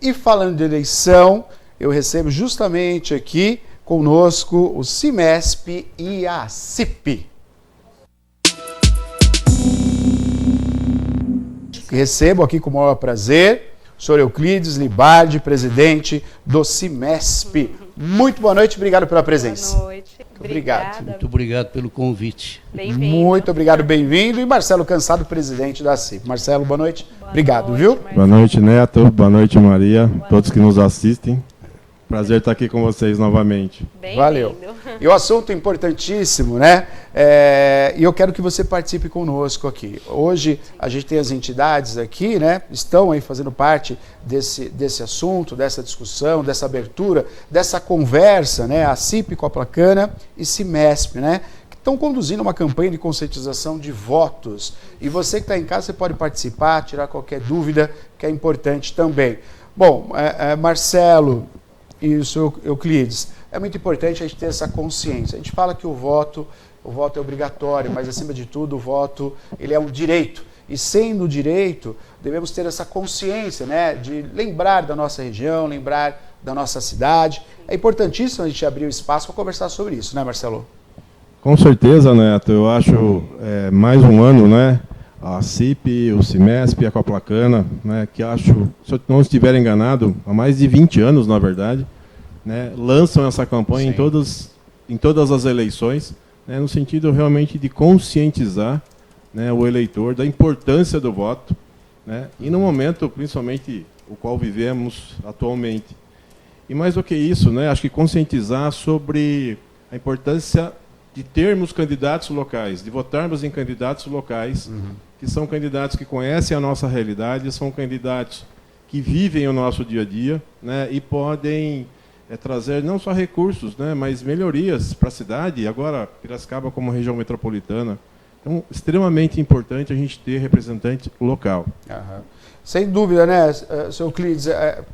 E falando de eleição, eu recebo justamente aqui conosco o CIMESP e a CIP. Recebo aqui com o maior prazer o senhor Euclides Libardi, presidente do CIMESP. Muito boa noite, obrigado pela presença. Boa noite. Obrigado. Muito obrigado pelo convite. Bem-vindo. Muito obrigado, bem-vindo. E Marcelo Cansado, presidente da CIP. Marcelo, boa noite. Obrigado, noite, viu? Marcelo. Boa noite, Neto. Boa noite, Maria. Todos que nos assistem. Prazer estar aqui com vocês novamente. Bem-vindo. Valeu. E o assunto importantíssimo, né? E eu quero que você participe conosco aqui. Hoje a gente tem as entidades aqui, né? Estão aí fazendo parte desse assunto, dessa discussão, dessa abertura, dessa conversa, né? A CIP, Coplacana e CIMESP, né? Que estão conduzindo uma campanha de conscientização de votos. E você que está em casa, você pode participar, tirar qualquer dúvida, que é importante também. Bom, Marcelo e o senhor Euclides, é muito importante a gente ter essa consciência. A gente fala que o voto é obrigatório, mas acima de tudo o voto ele é um direito. E sendo direito, devemos ter essa consciência, né, de lembrar da nossa região, lembrar da nossa cidade. É importantíssimo a gente abrir o espaço para conversar sobre isso, né, Marcelo? Com certeza, Neto. Eu acho mais um ano, né? A CIP, o CIMESP e a Coplacana, né, que acho, se eu não estiver enganado, há mais de 20 anos, na verdade, né, lançam essa campanha em todas as eleições, né, no sentido realmente de conscientizar, né, o eleitor da importância do voto, né, e no momento, principalmente, o qual vivemos atualmente. E mais do que isso, né, acho que conscientizar sobre a importância de termos candidatos locais, de votarmos em candidatos locais, que são candidatos que conhecem a nossa realidade, são candidatos que vivem o nosso dia a dia, né, e podem trazer não só recursos, né, mas melhorias para a cidade, agora Piracicaba como região metropolitana. Então, extremamente importante a gente ter representante local. Uhum. Sem dúvida, né, senhor Euclides,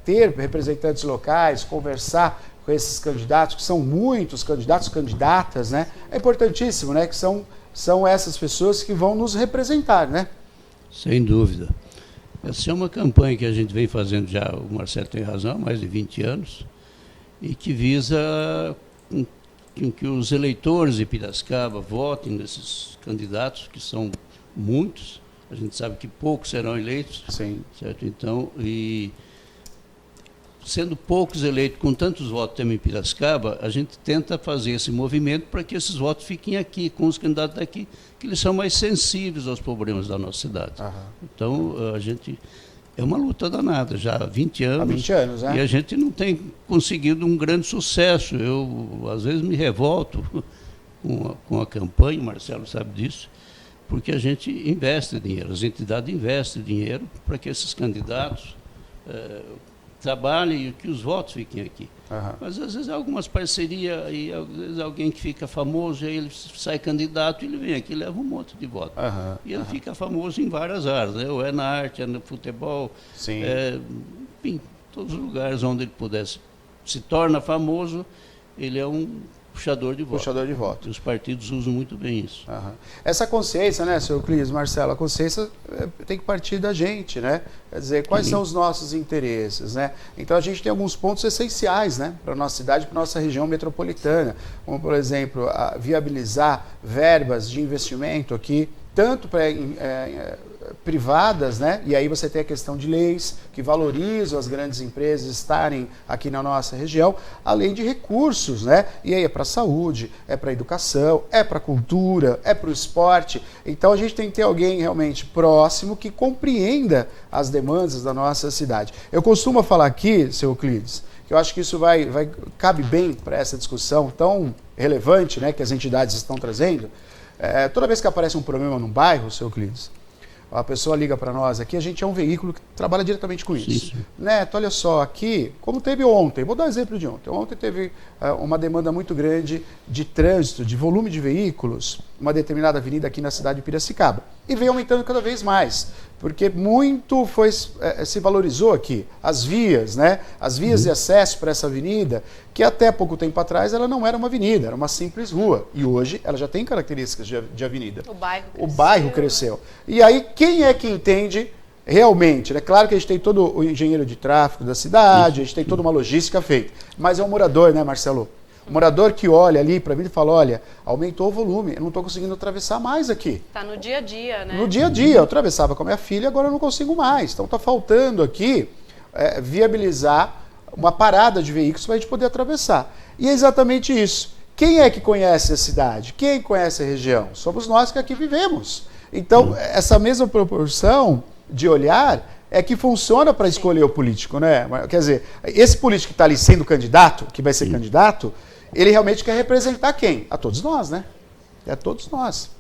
ter representantes locais, conversar com esses candidatos, que são muitos candidatos, candidatas, né, é importantíssimo, né, que são essas pessoas que vão nos representar, né? Sem dúvida. Essa é uma campanha que a gente vem fazendo já, o Marcelo tem razão, há mais de 20 anos, e que visa que os eleitores de Piracicaba votem nesses candidatos, que são muitos. A gente sabe que poucos serão eleitos. Sim. Certo? Então, e sendo poucos eleitos, com tantos votos também em Piracicaba, a gente tenta fazer esse movimento para que esses votos fiquem aqui, com os candidatos daqui, que eles são mais sensíveis aos problemas da nossa cidade. Então, a gente... É uma luta danada, já há 20 anos. Há 20 anos, né? E a gente não tem conseguido um grande sucesso. Eu, às vezes, me revolto com a campanha, o Marcelo sabe disso, porque a gente investe dinheiro, as entidades investem dinheiro para que esses candidatos trabalhem e que os votos fiquem aqui. Mas, às vezes, há algumas parcerias, e às vezes alguém que fica famoso, aí ele sai candidato, ele vem aqui e leva um monte de votos. E ele fica famoso em várias áreas, né? Ou é na arte, é no futebol, enfim, todos os lugares onde ele pudesse. Se torna famoso, ele é um puxador de voto. Puxador de voto. E os partidos usam muito bem isso. Essa consciência, né, senhor Euclides, Marcelo, a consciência tem que partir da gente, né? Quer dizer, quais são os nossos interesses, né? Então a gente tem alguns pontos essenciais, né, para a nossa cidade, para a nossa região metropolitana, como, por exemplo, viabilizar verbas de investimento aqui, tanto para privadas, né? E aí você tem a questão de leis que valorizam as grandes empresas estarem aqui na nossa região, além de recursos, né? E aí é para a saúde, é para a educação, é para a cultura, é para o esporte. Então a gente tem que ter alguém realmente próximo que compreenda as demandas da nossa cidade. Eu costumo falar aqui, seu Euclides, que eu acho que isso cabe bem para essa discussão tão relevante, né, que as entidades estão trazendo. Toda vez que aparece um problema num bairro, seu Euclides, a pessoa liga para nós aqui, a gente é um veículo que trabalha diretamente com isso. Sim. Neto, olha só, aqui, como teve ontem, vou dar um exemplo de ontem. Ontem teve uma demanda muito grande de trânsito, de volume de veículos, uma determinada avenida aqui na cidade de Piracicaba. E vem aumentando cada vez mais, porque muito se valorizou aqui as vias, né? As vias de acesso para essa avenida, que até pouco tempo atrás ela não era uma avenida, era uma simples rua. E hoje ela já tem características de avenida. O bairro cresceu. O bairro cresceu. E aí, quem é que entende realmente, é claro que a gente tem todo o engenheiro de tráfego da cidade, a gente tem toda uma logística feita, mas é um morador, né, Marcelo? O morador que olha ali para mim e fala, olha, aumentou o volume, eu não estou conseguindo atravessar mais aqui. Está no dia a dia, né? No dia a dia, eu atravessava com a minha filha, agora eu não consigo mais. Então está faltando aqui viabilizar uma parada de veículos para a gente poder atravessar. E é exatamente isso. Quem é que conhece a cidade? Quem conhece a região? Somos nós que aqui vivemos. Então, essa mesma proporção de olhar é que funciona para escolher o político, né? Quer dizer, esse político que está ali sendo candidato, que vai ser candidato, ele realmente quer representar quem? A todos nós, né? É a todos nós.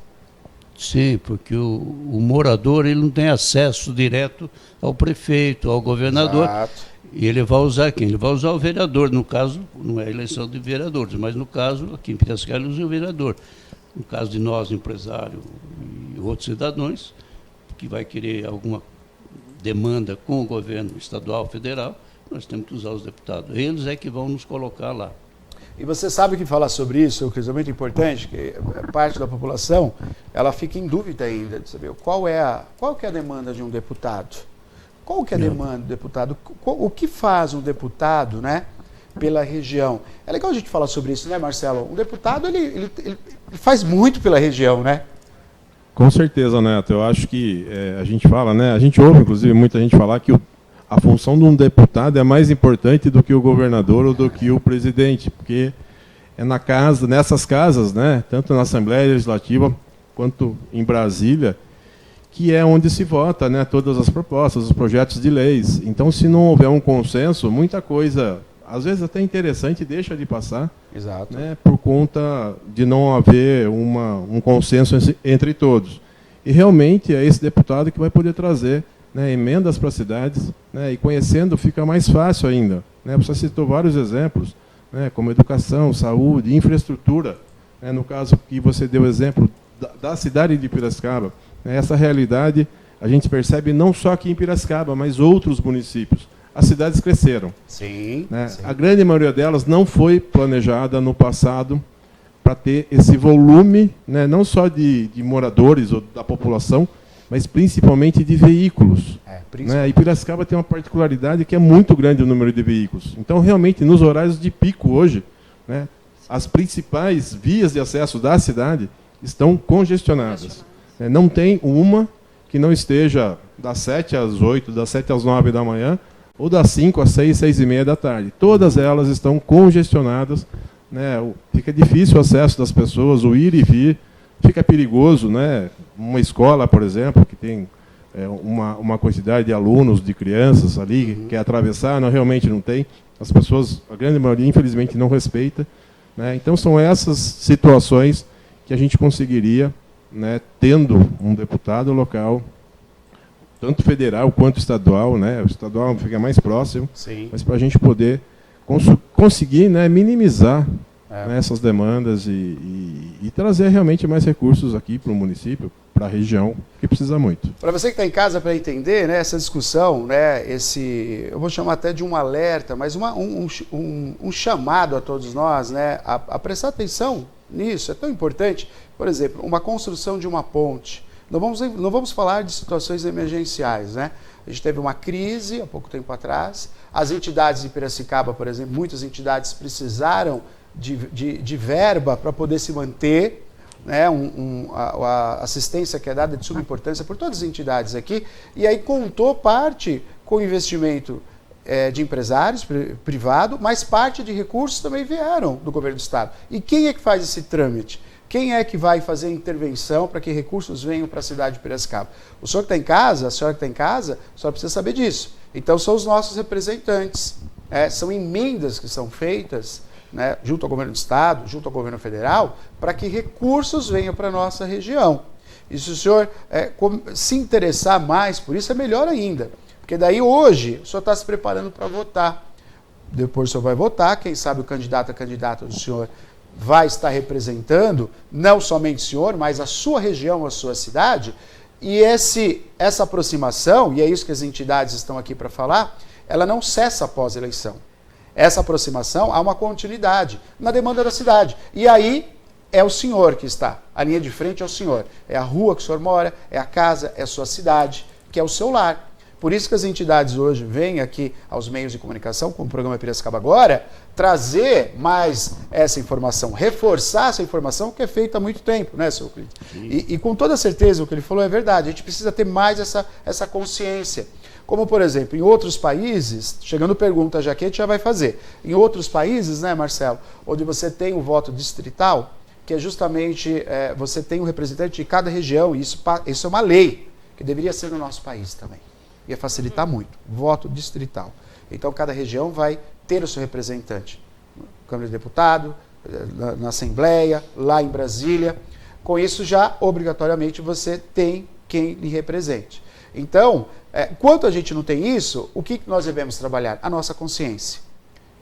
Sim, porque o morador ele não tem acesso direto ao prefeito, ao governador. Exato. E ele vai usar quem? Ele vai usar o vereador. No caso, não é eleição de vereadores, mas no caso, aqui em Piracicaba, ele usa o vereador. No caso de nós, empresários e outros cidadãos, que vai querer alguma demanda com o governo estadual, federal, nós temos que usar os deputados. Eles é que vão nos colocar lá. E você sabe que falar sobre isso é muito importante, que parte da população ela fica em dúvida ainda de saber qual que é a demanda de um deputado. Qual que é a demanda do deputado? O que faz um deputado, né, pela região? É legal a gente falar sobre isso, né, Marcelo? Um deputado ele faz muito pela região, né? Com certeza, Neto. Eu acho que a gente fala, né? A gente ouve, inclusive, muita gente falar que a função de um deputado é mais importante do que o governador ou do que o presidente, porque é nessas casas, né, tanto na Assembleia Legislativa quanto em Brasília, que é onde se vota, né, todas as propostas, os projetos de leis. Então, se não houver um consenso, muita coisa, às vezes até interessante, deixa de passar. Exato. Né, por conta de não haver um consenso entre todos. E realmente é esse deputado que vai poder trazer, né, emendas para as cidades, né, e conhecendo fica mais fácil ainda. Né, você citou vários exemplos, né, como educação, saúde, infraestrutura. Né, no caso que você deu exemplo da cidade de Piracicaba, né, essa realidade a gente percebe não só aqui em Piracicaba, mas outros municípios. As cidades cresceram. Sim, né? sim. A grande maioria delas não foi planejada no passado para ter esse volume, né, não só de moradores ou da população, mas principalmente de veículos. Né? E Piracicaba tem uma particularidade que é muito grande o número de veículos. Então, realmente, nos horários de pico hoje, né, as principais vias de acesso da cidade estão congestionadas. Não tem uma que não esteja das 7 às 8, das 7 às 9 da manhã, ou das 5 às 6, 6 e meia da tarde. Todas elas estão congestionadas, né? Fica difícil o acesso das pessoas, o ir e vir, fica perigoso, né? Uma escola, por exemplo, que tem uma quantidade de alunos, de crianças ali, quer atravessar, realmente não tem. As pessoas, a grande maioria, infelizmente, não respeita. Né? Então, são essas situações que a gente conseguiria, né, tendo um deputado local, tanto federal quanto estadual, né? O estadual fica mais próximo, sim, mas para a gente poder conseguir, né, minimizar né, essas demandas e trazer realmente mais recursos aqui para o município, para a região, que precisa muito. Para você que está em casa para entender, né, essa discussão, né, eu vou chamar até de um alerta, mas um chamado a todos nós, né, a prestar atenção nisso, é tão importante. Por exemplo, uma construção de uma ponte. Não vamos falar de situações emergenciais, né? A gente teve uma crise há pouco tempo atrás, as entidades de Piracicaba, por exemplo, muitas entidades precisaram de verba para poder se manter, né? A assistência que é dada de suma importância por todas as entidades aqui, e aí contou parte com investimento de empresários, privado, mas parte de recursos também vieram do governo do estado. E quem é que faz esse trâmite? Quem é que vai fazer a intervenção para que recursos venham para a cidade de Piracicaba? O senhor que está em casa, a senhora que está em casa, a senhora precisa saber disso. Então, são os nossos representantes. São emendas que são feitas, né, junto ao governo do estado, junto ao governo federal, para que recursos venham para a nossa região. E se o senhor se interessar mais por isso, é melhor ainda. Porque daí, hoje, o senhor está se preparando para votar. Depois o senhor vai votar, quem sabe o candidato, a candidata do senhor vai estar representando não somente o senhor, mas a sua região, a sua cidade, e essa aproximação, e é isso que as entidades estão aqui para falar, ela não cessa após a eleição. Essa aproximação há uma continuidade na demanda da cidade. E aí é o senhor que está, a linha de frente é o senhor, é a rua que o senhor mora, é a casa, é a sua cidade, que é o seu lar. Por isso que as entidades hoje vêm aqui aos meios de comunicação, como o programa Piracicaba Agora, trazer mais essa informação, reforçar essa informação que é feita há muito tempo, né, seu Euclides? E com toda certeza o que ele falou é verdade, a gente precisa ter mais essa consciência. Como, por exemplo, em outros países, chegando pergunta já que a gente já vai fazer, em outros países, né, Marcelo, onde você tem o voto distrital, que é justamente, você tem um representante de cada região, e isso é uma lei, que deveria ser no nosso país também. Ia facilitar muito, voto distrital. Então, cada região vai ter o seu representante, na Câmara de Deputado, na Assembleia, lá em Brasília. Com isso, já, obrigatoriamente, você tem quem lhe represente. Então, enquanto a gente não tem isso, o que nós devemos trabalhar? A nossa consciência.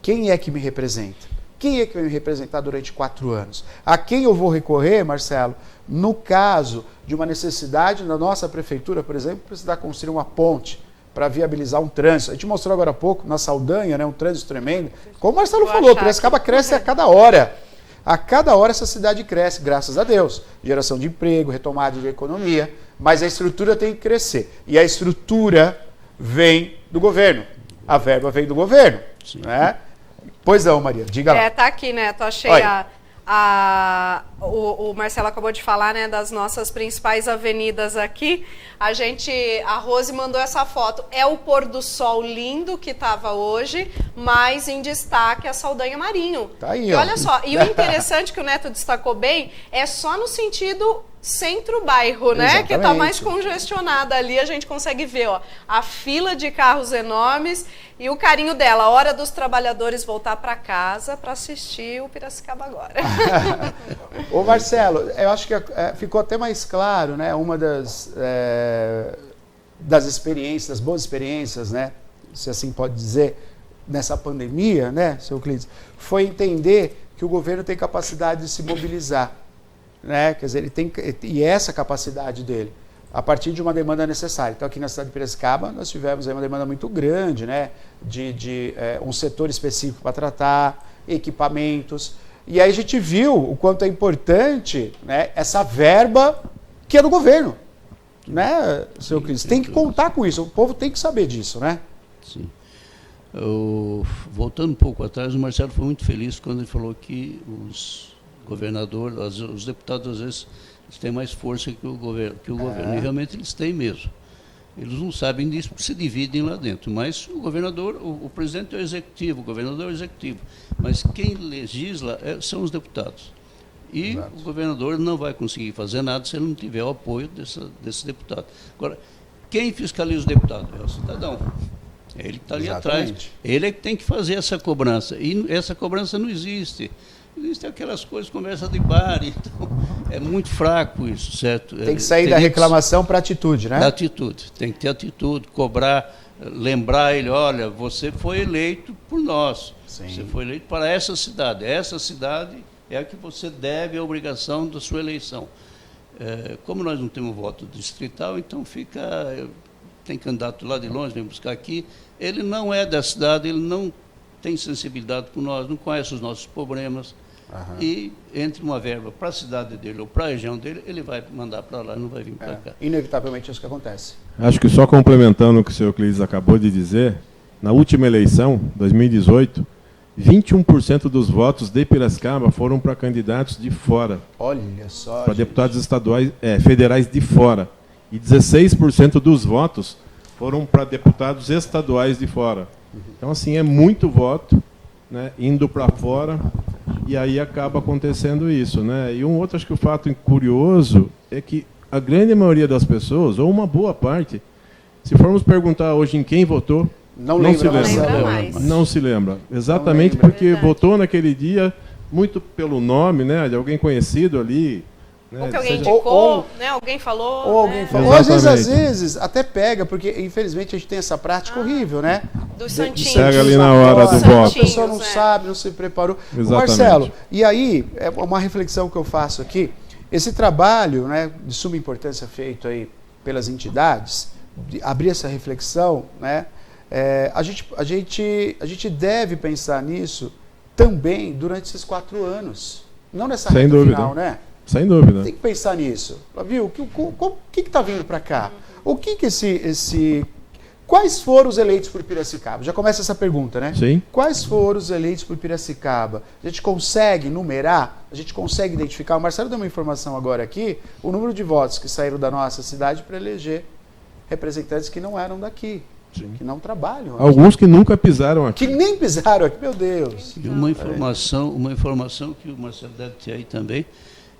Quem é que me representa? Quem é que vai me representar durante 4 anos? A quem eu vou recorrer, Marcelo, no caso de uma necessidade na nossa prefeitura, por exemplo, precisar construir uma ponte para viabilizar um trânsito. A gente mostrou agora há pouco, na Saldanha, né, um trânsito tremendo. Como o Marcelo falou, Piracicaba cresce a cada hora. A cada hora essa cidade cresce, graças a Deus. Geração de emprego, retomada de economia, mas a estrutura tem que crescer. E a estrutura vem do governo. A verba vem do governo. Né? Pois não, Maria, diga lá. Tá aqui, né? Tô achei o Marcelo acabou de falar, né, das nossas principais avenidas aqui. A Rose mandou essa foto. É o pôr do sol lindo que estava hoje, mas em destaque a Saldanha Marinho. Tá aí, e olha só, e o interessante que o Neto destacou bem é só no sentido centro-bairro, né? Exatamente. Que está mais congestionada ali, a gente consegue ver, ó, a fila de carros enormes e o carinho dela, a hora dos trabalhadores voltar para casa para assistir o Piracicaba Agora. Ô Marcelo, eu acho que ficou até mais claro, né? Uma das experiências, das boas experiências, né? Se assim pode dizer, nessa pandemia, né, seu Euclides, foi entender que o governo tem capacidade de se mobilizar. Né? Quer dizer, ele tem, e essa capacidade dele, a partir de uma demanda necessária. Então, aqui na cidade de Piracicaba, nós tivemos aí uma demanda muito grande, né? de um setor específico para tratar, equipamentos. E aí a gente viu o quanto é importante, né, essa verba que é do governo. Né, seu Cris? Tem que contar com isso, o povo tem que saber disso, né? Sim. Voltando um pouco atrás, o Marcelo foi muito feliz quando ele falou que os governadores, os deputados, às vezes, eles têm mais força que o governo. E realmente eles têm mesmo. Eles não sabem disso porque se dividem lá dentro. Mas o governador, o presidente é o executivo, o governador é o executivo. Mas quem legisla são os deputados. E Exato. O governador não vai conseguir fazer nada se ele não tiver o apoio desse deputado. Agora, quem fiscaliza os deputados? É o cidadão. É ele que está ali atrás. Ele é que tem que fazer essa cobrança. E essa cobrança não existe. Existem aquelas coisas, conversa de bar, então é muito fraco isso, certo? Tem que sair da reclamação para atitude, né? Da atitude, tem que ter atitude, cobrar, lembrar ele, olha, você foi eleito por nós, Sim. Você foi eleito para essa cidade é a que você deve a obrigação da sua eleição. Como nós não temos voto distrital, então tem candidato lá de longe, vem buscar aqui, ele não é da cidade, ele não tem sensibilidade com nós, não conhece os nossos problemas, e entre uma verba para a cidade dele ou para a região dele, ele vai mandar para lá, não vai vir para cá. Inevitavelmente é isso que acontece. Acho que só complementando o que o senhor Euclides acabou de dizer, na última eleição, 2018, 21% dos votos de Piracicaba foram para candidatos de fora. Olha só, para deputados estaduais, federais de fora. E 16% dos votos foram para deputados estaduais de fora. Então, assim, é muito voto, né, indo para fora, e aí acaba acontecendo isso. Né? E um outro, acho que o fato curioso é que a grande maioria das pessoas, ou uma boa parte, se formos perguntar hoje em quem votou, não se lembra. Não se lembra. Exatamente porque votou naquele dia, muito pelo nome, né, de alguém conhecido ali. Ou que alguém indicou, né? Alguém falou. Ou alguém falou. Ou às vezes até pega, porque infelizmente a gente tem essa prática horrível, né? Dos santinhos. Pega ali na hora do voto. A pessoa não sabe, não se preparou. Marcelo, e aí, é uma reflexão que eu faço aqui, esse trabalho, né, de suma importância feito aí pelas entidades, de abrir essa reflexão, né? A gente deve pensar nisso também durante esses 4 anos. Não nessa reta final, né? Sem dúvida. Tem que pensar nisso. Viu? O que está vindo para cá? O que Quais foram os eleitos por Piracicaba? Já começa essa pergunta, né? Sim. Quais foram os eleitos por Piracicaba? A gente consegue numerar? A gente consegue identificar? O Marcelo deu uma informação agora aqui, o número de votos que saíram da nossa cidade para eleger representantes que não eram daqui, Sim. que não trabalham aqui. Alguns que nunca pisaram aqui. Que nem pisaram aqui, meu Deus. E uma informação que o Marcelo deve ter aí também,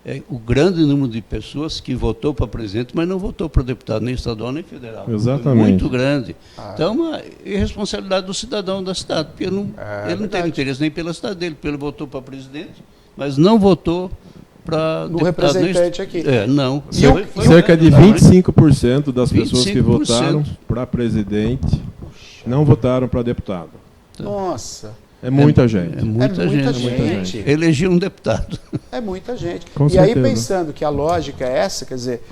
é o grande número de pessoas que votou para presidente, mas não votou para deputado, nem estadual, nem federal. Exatamente. Muito grande. Então, é uma irresponsabilidade do cidadão da cidade, porque ele não teve interesse nem pela cidade dele, porque ele votou para presidente, mas não votou para no representante aqui. Não. Cerca de 25% das pessoas que votaram para presidente não votaram para deputado. Nossa. É muita gente. É muita gente. Eleger um deputado. É muita gente. Com e certeza. aí, pensando que a lógica é essa, quer dizer,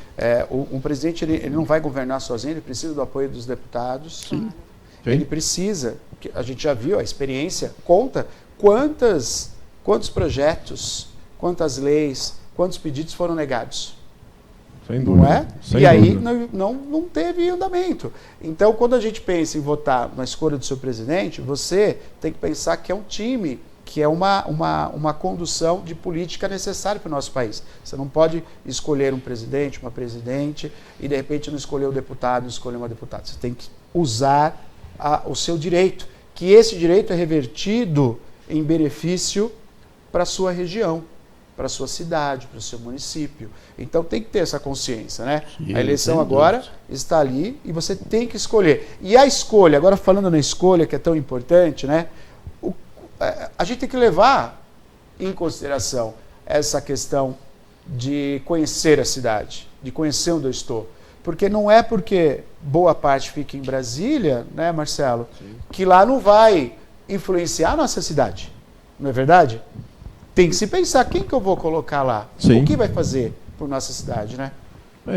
um presidente ele não vai governar sozinho, ele precisa do apoio dos deputados. Sim. Ele precisa, a gente já viu, a experiência conta quantos projetos, quantas leis, quantos pedidos foram negados. Sem dúvida. Não é? Sem e aí dúvida. não teve andamento. Então, quando a gente pensa em votar na escolha do seu presidente, você tem que pensar que é um time, que é uma condução de política necessária para o nosso país. Você não pode escolher um presidente, uma presidente, e de repente não escolher o deputado, escolher uma deputada. Você tem que usar o seu direito, que esse direito é revertido em benefício para a sua região, para a sua cidade, para o seu município. Então tem que ter essa consciência, né? Sim, a eleição agora está ali e você tem que escolher. E a escolha, agora falando na escolha, que é tão importante, né? A gente tem que levar em consideração essa questão de conhecer a cidade, de conhecer onde eu estou. Porque não é porque boa parte fica em Brasília, né, Marcelo, Sim. que lá não vai influenciar a nossa cidade. Não é verdade? Tem que se pensar quem que eu vou colocar lá. Sim. O que vai fazer por nossa cidade, né?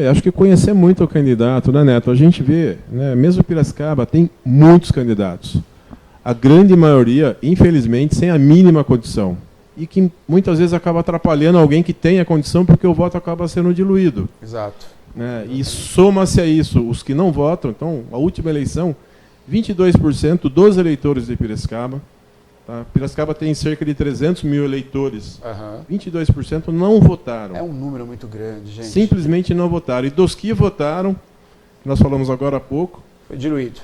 Acho que conhecer muito o candidato, né, Neto? A gente vê, né, mesmo Piracicaba tem muitos candidatos. A grande maioria, infelizmente, sem a mínima condição. E que muitas vezes acaba atrapalhando alguém que tem a condição porque o voto acaba sendo diluído. Exato. Né? E soma-se a isso os que não votam. Então, a última eleição, 22% dos eleitores de Piracicaba. Tá? Piracicaba tem cerca de 300 mil eleitores. 22% não votaram. É um número muito grande, gente. Simplesmente não votaram. E dos que votaram, nós falamos agora há pouco, Foi diluído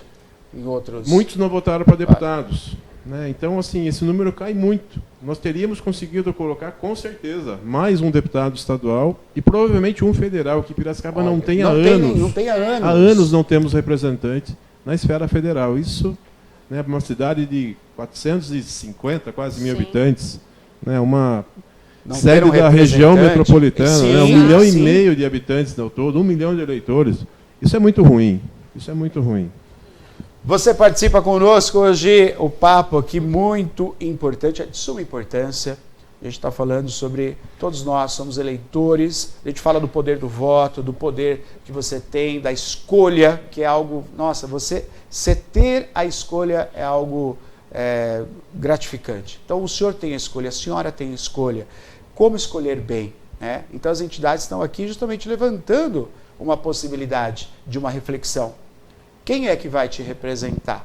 em outros. muitos não votaram para deputados. Né? Então, assim, esse número cai muito. Nós teríamos conseguido colocar, com certeza, mais um deputado estadual e provavelmente um federal, que Piracicaba não tem há anos. Não tem há anos. Há anos não temos representante na esfera federal. Isso, né, para uma cidade de 450, quase 1.000 habitantes, né, uma sede da região metropolitana, sim, né, 1,5 milhão sim. de habitantes ao todo, 1 milhão de eleitores. Isso é muito ruim. Isso é muito ruim. Você participa conosco hoje, o papo aqui muito importante, é de suma importância. A gente está falando sobre, todos nós somos eleitores, a gente fala do poder do voto, do poder que você tem, da escolha, que é algo, nossa, você ter a escolha é algo gratificante. Então o senhor tem a escolha, a senhora tem a escolha. Como escolher bem? Né? Então as entidades estão aqui justamente levantando uma possibilidade de uma reflexão. Quem é que vai te representar?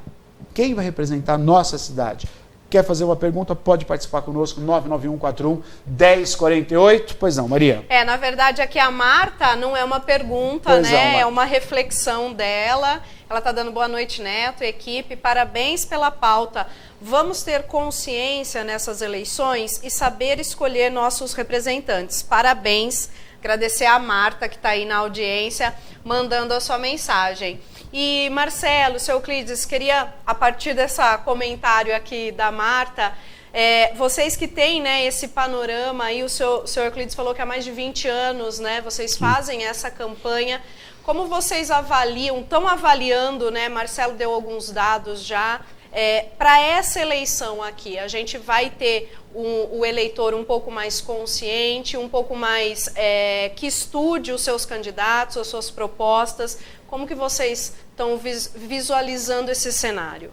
Quem vai representar a nossa cidade? Quer fazer uma pergunta? Pode participar conosco, 99141-1048. Pois não, Maria. Na verdade, aqui a Marta não é uma pergunta, Pois né? não, Marta. É uma reflexão dela. Ela está dando boa noite, Neto, equipe. Parabéns pela pauta. Vamos ter consciência nessas eleições e saber escolher nossos representantes. Parabéns. Agradecer a Marta, que está aí na audiência, mandando a sua mensagem. E, Marcelo, seu Euclides, queria, a partir desse comentário aqui da Marta, vocês que têm, né, esse panorama aí, o seu Euclides falou que há mais de 20 anos, né, vocês fazem essa campanha. Como vocês avaliam, estão avaliando, né, Marcelo deu alguns dados já, para essa eleição aqui? A gente vai ter o eleitor um pouco mais consciente, um pouco mais que estude os seus candidatos, as suas propostas. Como que vocês estão visualizando esse cenário?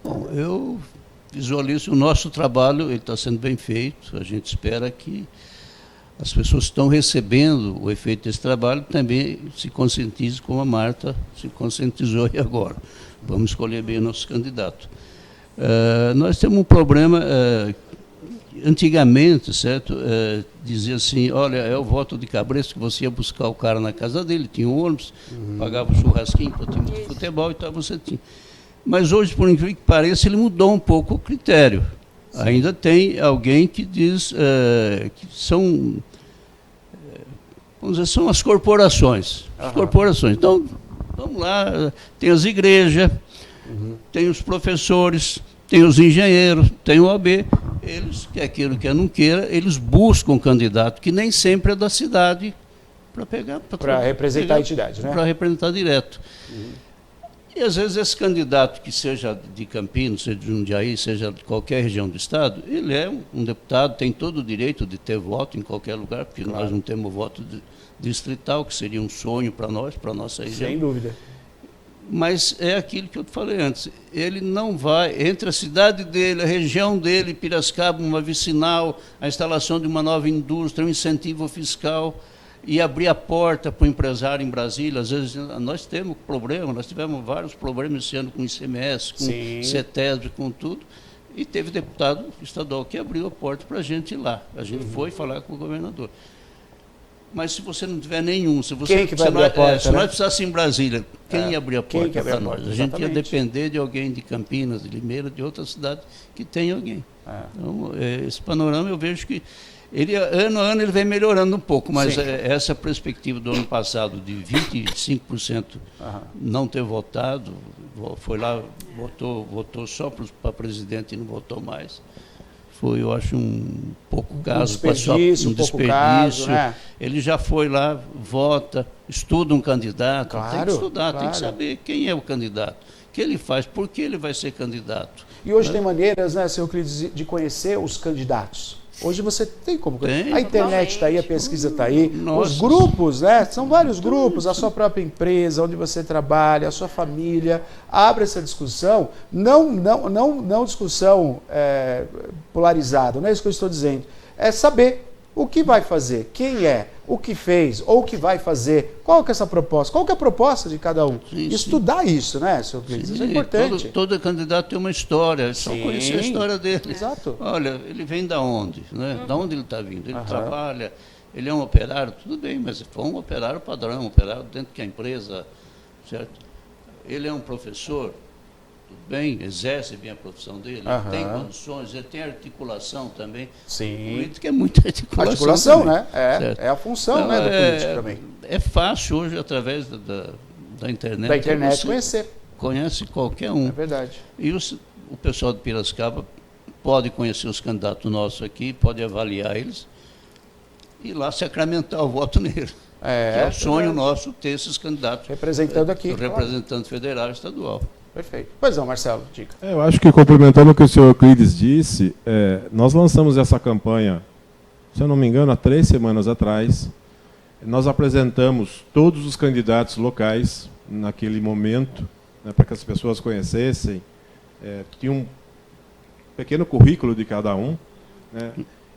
Bom, eu visualizo o nosso trabalho, ele está sendo bem feito. A gente espera que as pessoas que estão recebendo o efeito desse trabalho também se conscientizem, como a Marta se conscientizou aí agora. Vamos escolher bem o nosso candidato. Nós temos um problema, antigamente, certo? Dizia assim, olha, é o voto de cabresto, que você ia buscar o cara na casa dele, tinha um ônibus, pagava um churrasquinho para o time de futebol e tal, você tinha. Mas hoje, por incrível que pareça, ele mudou um pouco o critério. Sim. Ainda tem alguém que diz que são, vamos dizer, são as corporações. As corporações. Então, vamos lá, tem as igrejas, tem os professores, tem os engenheiros, tem o OAB. Eles, quer queira, quer não queira, eles buscam um candidato que nem sempre é da cidade para pegar... Para representar a entidade, né? Para representar direto. E, às vezes, esse candidato, que seja de Campinas, seja de Jundiaí, seja de qualquer região do Estado, ele é um deputado, tem todo o direito de ter voto em qualquer lugar, porque nós não temos voto distrital, que seria um sonho para nós, para a nossa região. Sem dúvida. Mas é aquilo que eu te falei antes, ele não vai, entre a cidade dele, a região dele, Piracicaba, uma vicinal, a instalação de uma nova indústria, um incentivo fiscal, e abrir a porta para o empresário em Brasília. Às vezes nós temos problema, nós tivemos vários problemas esse ano com o ICMS, com o CETESB, com tudo, e teve deputado estadual que abriu a porta para a gente ir lá. A gente foi falar com o governador. Mas se você não tiver nenhum, se você, quem que vai abrir a porta, se nós precisássemos em Brasília, quem ia abrir a porta para nós? A gente Exatamente. ia depender de alguém de Campinas, de Limeira, de outra cidade que tenha alguém. Então, esse panorama eu vejo que ele, ano a ano ele vem melhorando um pouco, mas essa perspectiva do ano passado de 25% não ter votado, foi lá, votou só para presidente e não votou mais. Foi, eu acho, um pouco caso. Um desperdício. Caso, né? Ele já foi lá, vota, estuda um candidato, tem que estudar, tem que saber quem é o candidato, o que ele faz, por que ele vai ser candidato. E hoje tem maneiras, né, senhor Euclides, de conhecer os candidatos. Hoje você tem como conhecer. A internet está aí, a pesquisa está aí. Nossa. Os grupos, né? São vários grupos, a sua própria empresa, onde você trabalha, a sua família. Abre essa discussão, não discussão polarizada, não é isso que eu estou dizendo. É saber o que vai fazer, quem é, o que fez, ou o que vai fazer, qual que é essa proposta, qual que é a proposta de cada um. Sim, estudar isso, né, senhor Euclides? Isso é importante. Todo candidato tem uma história, é só conhecer a história dele. Exato. Olha, ele vem da onde? Né? Da onde ele está vindo? Ele trabalha, ele é um operário, tudo bem, mas foi um operário padrão, um operário dentro que a empresa, certo? Ele é um professor, tudo bem, exerce bem a profissão dele, tem condições, ele tem articulação também. Sim. O político é muita articulação. Articulação, também, né? É a função, então, né, do político também. É fácil hoje, através da internet. Da internet conhecer. Conhece qualquer um. É verdade. E o pessoal de Piracicaba pode conhecer os candidatos nossos aqui, pode avaliar eles e lá sacramentar o voto nele. Que é o sonho nosso ter esses candidatos. Representando aqui. Representante federal e estadual. Perfeito. Pois não, Marcelo, diga. Eu acho que, complementando o que o senhor Euclides disse, nós lançamos essa campanha, se eu não me engano, há 3 semanas atrás. Nós apresentamos todos os candidatos locais naquele momento, né, para que as pessoas conhecessem. Tinha um pequeno currículo de cada um. Né,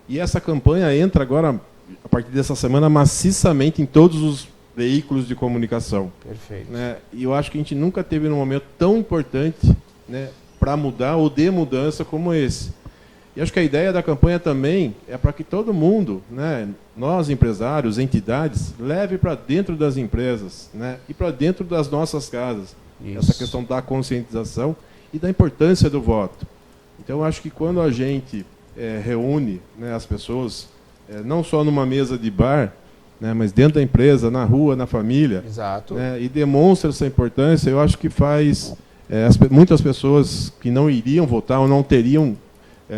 e essa campanha entra agora, a partir dessa semana, maciçamente em todos os veículos de comunicação. Perfeito. Né? E eu acho que a gente nunca teve um momento tão importante, né, para mudar ou de mudança como esse. E acho que a ideia da campanha também é para que todo mundo, né, nós empresários, entidades, leve para dentro das empresas, né, e para dentro das nossas casas. Isso. Essa questão da conscientização e da importância do voto. Então, eu acho que quando a gente reúne, né, as pessoas, não só numa mesa de bar, né, mas dentro da empresa, na rua, na família. Exato. Né, e demonstra essa importância, eu acho que faz muitas pessoas que não iriam votar ou não teriam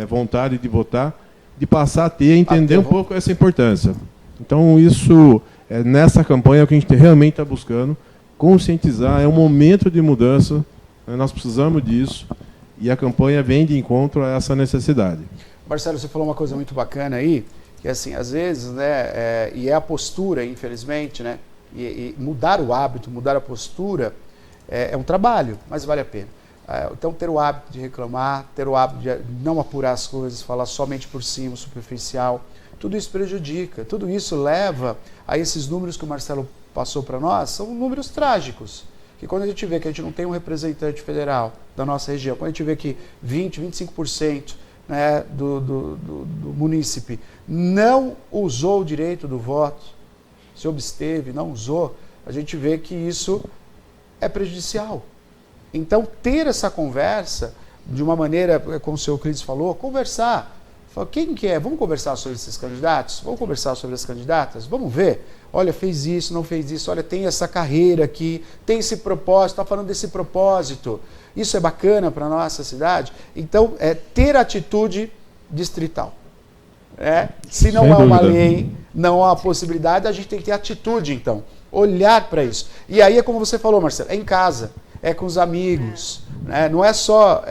vontade de votar, de passar a ter, entender um pouco essa importância. Então, isso, nessa campanha, é o que a gente realmente está buscando, conscientizar, é um momento de mudança, né, nós precisamos disso, e a campanha vem de encontro a essa necessidade. Marcelo, você falou uma coisa muito bacana aí, que assim, às vezes, né, e é a postura, infelizmente, né, e mudar o hábito, mudar a postura, é um trabalho, mas vale a pena. Então, ter o hábito de reclamar, ter o hábito de não apurar as coisas, falar somente por cima, superficial, tudo isso prejudica, tudo isso leva a esses números que o Marcelo passou para nós, são números trágicos. Que quando a gente vê que a gente não tem um representante federal da nossa região, quando a gente vê que 25%, né, do munícipe não usou o direito do voto, se absteve, não usou, a gente vê que isso é prejudicial. Então, ter essa conversa, de uma maneira, como o senhor Euclides falou, conversar. Fala, quem que é? Vamos conversar sobre esses candidatos? Vamos conversar sobre as candidatas? Vamos ver? Olha, fez isso, não fez isso. Olha, tem essa carreira aqui, tem esse propósito, está falando desse propósito. Isso é bacana para a nossa cidade? Então, ter atitude distrital. Se não há uma lei, não há possibilidade, a gente tem que ter atitude, então. Olhar para isso. E aí é como você falou, Marcelo, é em casa, é com os amigos. Né? Não é só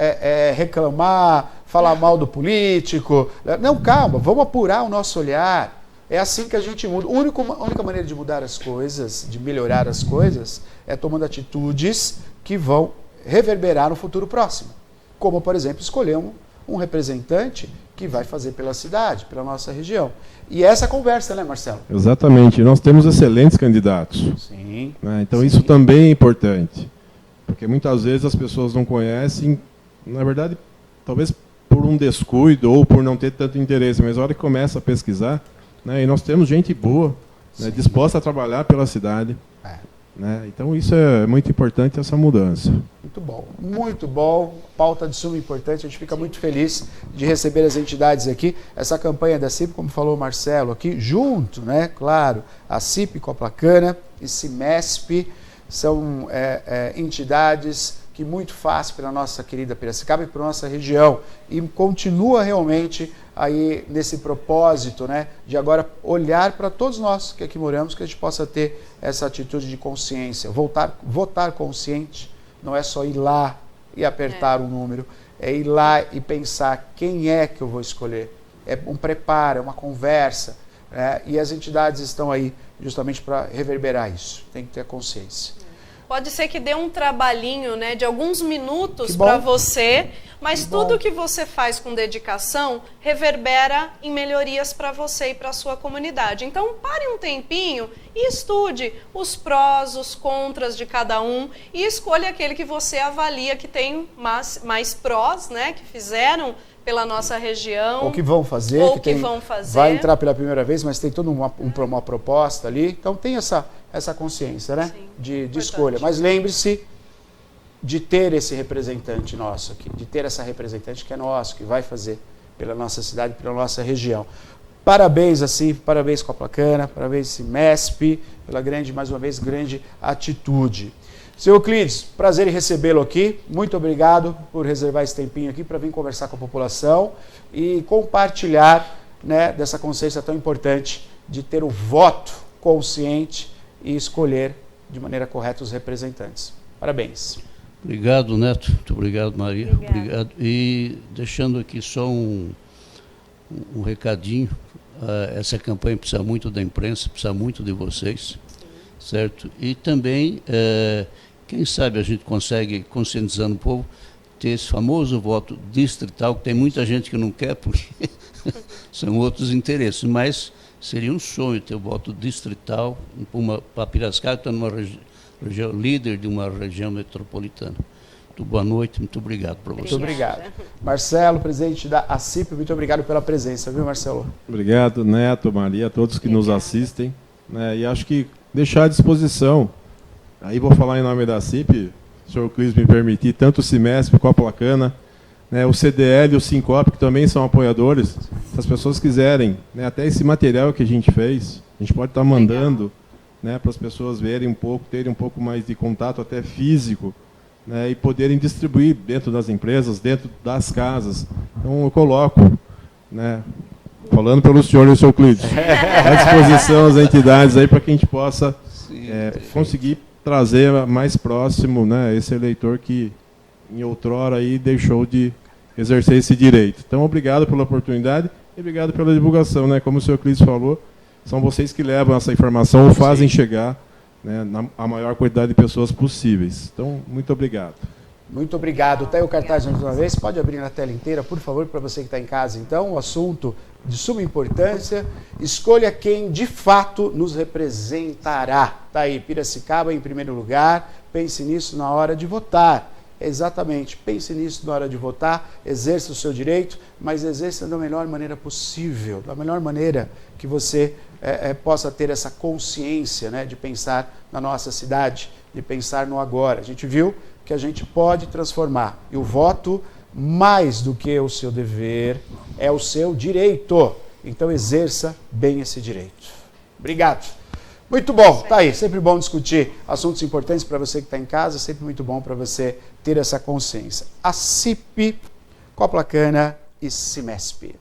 reclamar, falar mal do político. Não, calma, vamos apurar o nosso olhar. É assim que a gente muda. A única maneira de mudar as coisas, de melhorar as coisas, é tomando atitudes que vão reverberar no futuro próximo. Como, por exemplo, escolher um representante que vai fazer pela cidade, pela nossa região. E essa conversa, né, Marcelo? Exatamente. Nós temos excelentes candidatos. Sim. Né? Então, isso também é importante. Porque muitas vezes as pessoas não conhecem, na verdade, talvez por um descuido ou por não ter tanto interesse, mas a hora que começa a pesquisar, né, e nós temos gente boa, né, disposta a trabalhar pela cidade. Né, então isso é muito importante, essa mudança. Muito bom, muito bom. Pauta de suma importante, a gente fica muito feliz de receber as entidades aqui. Essa campanha da CIP, como falou o Marcelo aqui, junto, né, claro, a CIP Coplacana e CIMESP, são entidades que muito faz pela nossa querida Piracicaba e pela nossa região, e continua realmente aí nesse propósito, né, de agora olhar para todos nós que aqui moramos, que a gente possa ter essa atitude de consciência, votar consciente, não é só ir lá e apertar um número, é ir lá e pensar quem é que eu vou escolher, é um preparo, é uma conversa, e as entidades estão aí justamente para reverberar isso, tem que ter consciência. Pode ser que dê um trabalhinho, né, de alguns minutos para você, mas tudo que você faz com dedicação reverbera em melhorias para você e para a sua comunidade. Então, pare um tempinho e estude os prós, os contras de cada um e escolha aquele que você avalia que tem mais prós, né, que fizeram pela nossa região. Ou que vão fazer. Ou que vão fazer. Vai entrar pela primeira vez, mas tem toda uma proposta ali. Então tem essa consciência, né? Sim, de escolha. Mas lembre-se de ter esse representante nosso aqui, de ter essa representante que é nosso, que vai fazer pela nossa cidade, pela nossa região. Parabéns, assim, parabéns Coplacana, parabéns CIMESP, pela mais uma vez, grande atitude. Seu Euclides, prazer em recebê-lo aqui. Muito obrigado por reservar esse tempinho aqui para vir conversar com a população e compartilhar, né, dessa consciência tão importante de ter o voto consciente e escolher de maneira correta os representantes. Parabéns. Obrigado, Neto. Muito obrigado, Maria. Obrigado. E deixando aqui só um recadinho. Essa campanha precisa muito da imprensa, precisa muito de vocês, certo? E também... quem sabe a gente consegue, conscientizando o povo, ter esse famoso voto distrital, que tem muita gente que não quer, porque são outros interesses, mas seria um sonho ter o voto distrital para Piracicaba, que está numa região líder de uma região metropolitana. Muito boa noite, muito obrigado para você. Muito obrigado. Marcelo, presidente da ACIP, muito obrigado pela presença, viu, Marcelo? Obrigado, Neto, Maria, todos que nos assistem. Né, e acho que deixar à disposição. Aí vou falar em nome da CIP, se o senhor Euclides me permitir, tanto o CIMESP, o Coplacana, né, o CDL e o Sincop, que também são apoiadores. Se as pessoas quiserem, né, até esse material que a gente fez, a gente pode estar mandando, né, para as pessoas verem um pouco, terem um pouco mais de contato até físico, né, e poderem distribuir dentro das empresas, dentro das casas. Então eu coloco, né, falando pelo senhor e o senhor Euclides, à disposição as entidades aí para que a gente possa conseguir trazer mais próximo, né, esse eleitor que em outrora aí deixou de exercer esse direito. Então, obrigado pela oportunidade e obrigado pela divulgação, né? Como o senhor Euclides falou, são vocês que levam essa informação ou fazem chegar, né, a maior quantidade de pessoas possíveis. Então, muito obrigado. Muito obrigado. Tá aí o cartaz mais uma vez. Pode abrir na tela inteira, por favor, para você que está em casa. Então, o assunto de suma importância. Escolha quem de fato nos representará. Tá aí, Piracicaba em primeiro lugar. Pense nisso na hora de votar. Exatamente, pense nisso na hora de votar, exerça o seu direito, mas exerça da melhor maneira possível, da melhor maneira que você possa ter essa consciência, né, de pensar na nossa cidade, de pensar no agora. A gente viu que a gente pode transformar, e o voto, mais do que o seu dever, é o seu direito. Então exerça bem esse direito. Obrigado. Muito bom, tá aí, sempre bom discutir assuntos importantes para você que está em casa, sempre muito bom para você ter essa consciência. A CIP, Coplacana e Cimesp.